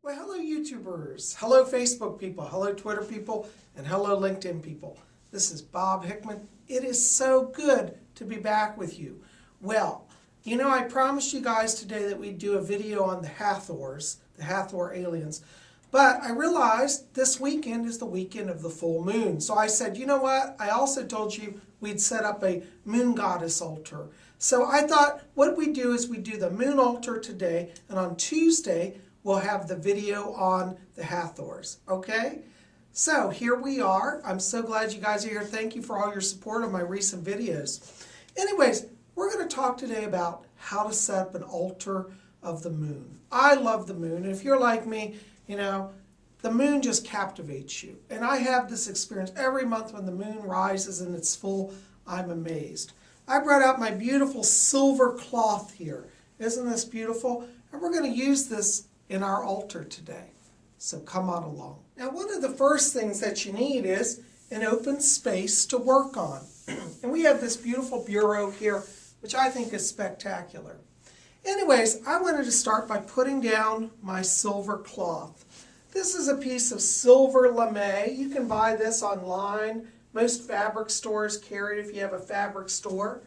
Well, hello YouTubers, hello Facebook people, hello Twitter people, and hello LinkedIn people. This is Bob Hickman. It is so good to be back with you. Well, you know, I promised you guys today that we'd do a video on the Hathors, the Hathor aliens. But I realized this weekend is the weekend of the full moon. So I said, you know what? I also told you we'd set up a moon goddess altar. So I thought what we do is we do the moon altar today, and on Tuesday we'll have the video on the Hathors, okay? So here we are. I'm so glad you guys are here. Thank you for all your support on my recent videos. Anyways, we're going to talk today about how to set up an altar of the moon. I love the moon, and if you're like me, you know, the moon just captivates you. And I have this experience every month when the moon rises and it's full, I'm amazed. I brought out my beautiful silver cloth here. Isn't this beautiful? And we're going to use this in our altar today. So come on along. Now, one of the first things that you need is an open space to work on. And we have this beautiful bureau here, which I think is spectacular. Anyways, I wanted to start by putting down my silver cloth. This is a piece of silver lame. You can buy this online. Most fabric stores carry it if you have a fabric store.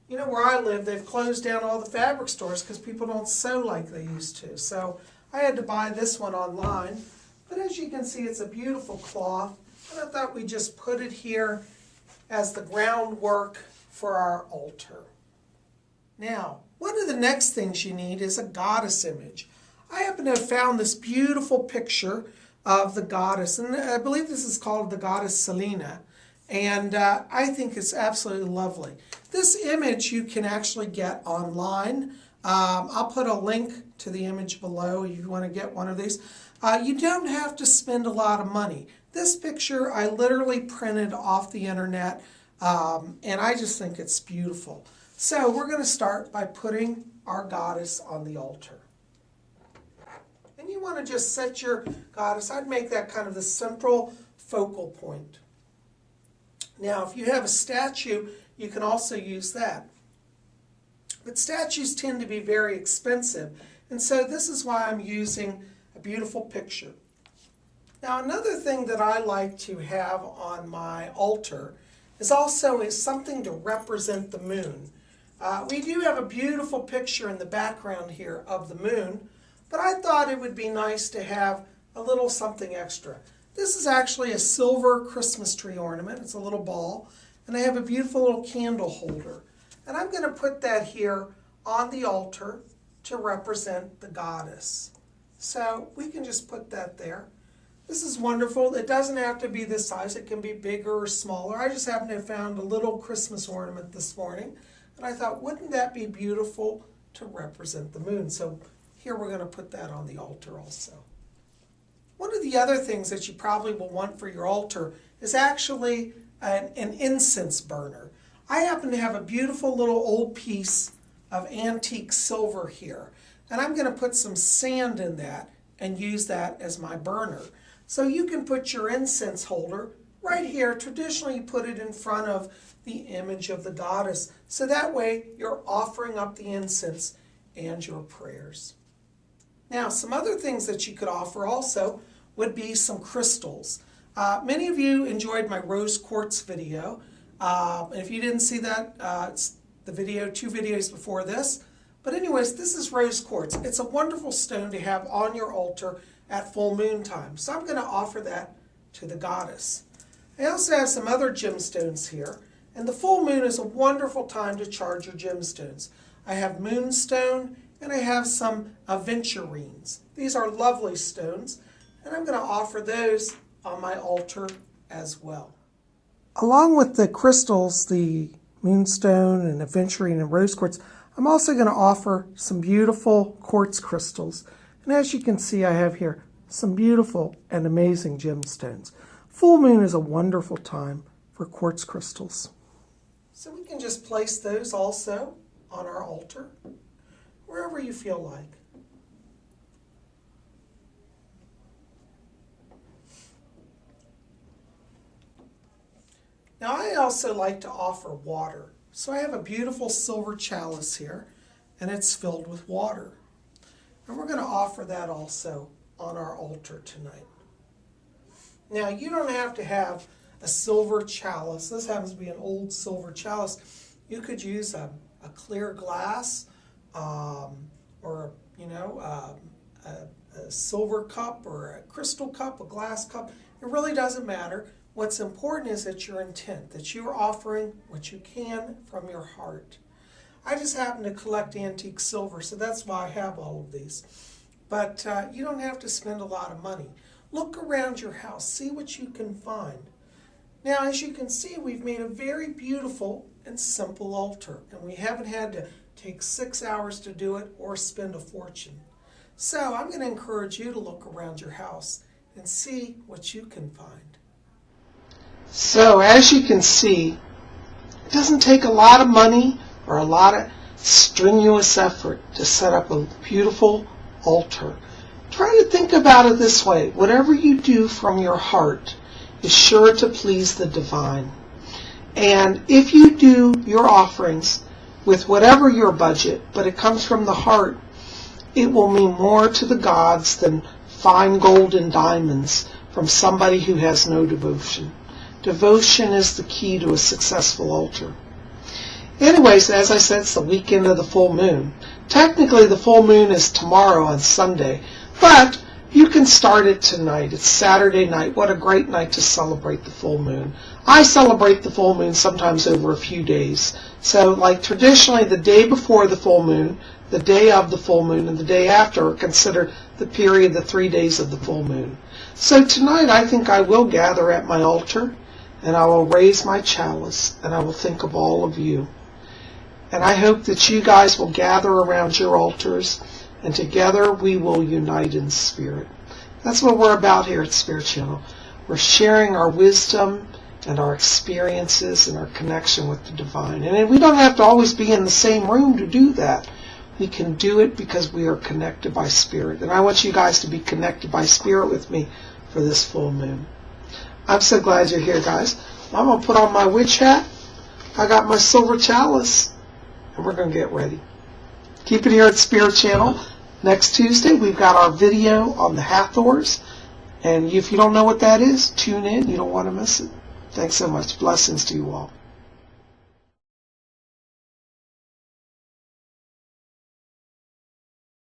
You know, where I live, they've closed down all the fabric stores because people don't sew like they used to. So I had to buy this one online. But as you can see, it's a beautiful cloth. And I thought we'd just put it here as the groundwork for our altar. Now, one of the next things you need is a goddess image. I happen to have found this beautiful picture of the goddess, and I believe this is called the goddess Selena, and I think it's absolutely lovely. This image you can actually get online. I'll put a link to the image below if you want to get one of these. You don't have to spend a lot of money. This picture I literally printed off the internet, and I just think it's beautiful. So we're going to start by putting our goddess on the altar. And you want to just set your goddess, I'd make that kind of the central focal point. Now, if you have a statue, you can also use that. But statues tend to be very expensive, and so this is why I'm using a beautiful picture. Now, another thing that I like to have on my altar is also something to represent the moon. We do have a beautiful picture in the background here of the moon, but I thought it would be nice to have a little something extra. This is actually a silver Christmas tree ornament. It's a little ball, and I have a beautiful little candle holder. And I'm going to put that here on the altar to represent the goddess. So we can just put that there. This is wonderful. It doesn't have to be this size. It can be bigger or smaller. I just happened to have found a little Christmas ornament this morning. And I thought, wouldn't that be beautiful to represent the moon? So here we're going to put that on the altar also. One of the other things that you probably will want for your altar is actually an incense burner. I happen to have a beautiful little old piece of antique silver here. And I'm going to put some sand in that and use that as my burner. So you can put your incense holder right here. Traditionally, you put it in front of the image of the goddess. So that way you're offering up the incense and your prayers. Now, some other things that you could offer also would be some crystals. Many of you enjoyed my rose quartz video. And if you didn't see that, it's the video, 2 videos before this. But anyways, this is rose quartz. It's a wonderful stone to have on your altar at full moon time. So I'm going to offer that to the goddess. I also have some other gemstones here. And the full moon is a wonderful time to charge your gemstones. I have moonstone and I have some aventurines. These are lovely stones, and I'm going to offer those on my altar as well. Along with the crystals, the moonstone and aventurine and rose quartz, I'm also going to offer some beautiful quartz crystals. And as you can see, I have here some beautiful and amazing gemstones. Full moon is a wonderful time for quartz crystals. So we can just place those also on our altar, wherever you feel like. Now, I also like to offer water. So I have a beautiful silver chalice here, and it's filled with water. And we're going to offer that also on our altar tonight. Now, you don't have to have a silver chalice. This happens to be an old silver chalice. You could use a clear glass or, a silver cup or a crystal cup, a glass cup. It really doesn't matter. What's important is that your intent, that you're offering what you can from your heart. I just happen to collect antique silver, so that's why I have all of these. But you don't have to spend a lot of money. Look around your house, see what you can find. Now, as you can see, we've made a very beautiful and simple altar, and we haven't had to take 6 hours to do it or spend a fortune. So I'm going to encourage you to look around your house and see what you can find. So as you can see, it doesn't take a lot of money or a lot of strenuous effort to set up a beautiful altar. Try to think about it this way. Whatever you do from your heart is sure to please the divine. And if you do your offerings with whatever your budget, but it comes from the heart, it will mean more to the gods than fine gold and diamonds from somebody who has no devotion. Devotion is the key to a successful altar. Anyways, as I said, it's the weekend of the full moon. Technically, the full moon is tomorrow on Sunday, but you can start it tonight. It's Saturday night. What a great night to celebrate the full moon. I celebrate the full moon sometimes over a few days. So, like traditionally, the day before the full moon, the day of the full moon, and the day after are considered the period, the 3 days of the full moon. So tonight I think I will gather at my altar, and I will raise my chalice, and I will think of all of you. And I hope that you guys will gather around your altars, and together we will unite in spirit. That's what we're about here at Spirit Channel. We're sharing our wisdom and our experiences and our connection with the divine. And we don't have to always be in the same room to do that. We can do it because we are connected by spirit. And I want you guys to be connected by spirit with me for this full moon. I'm so glad you're here, guys. I'm going to put on my witch hat. I got my silver chalice. And we're going to get ready. Keep it here at Spirit Channel. Next Tuesday, we've got our video on the Hathors. And if you don't know what that is, tune in. You don't want to miss it. Thanks so much. Blessings to you all.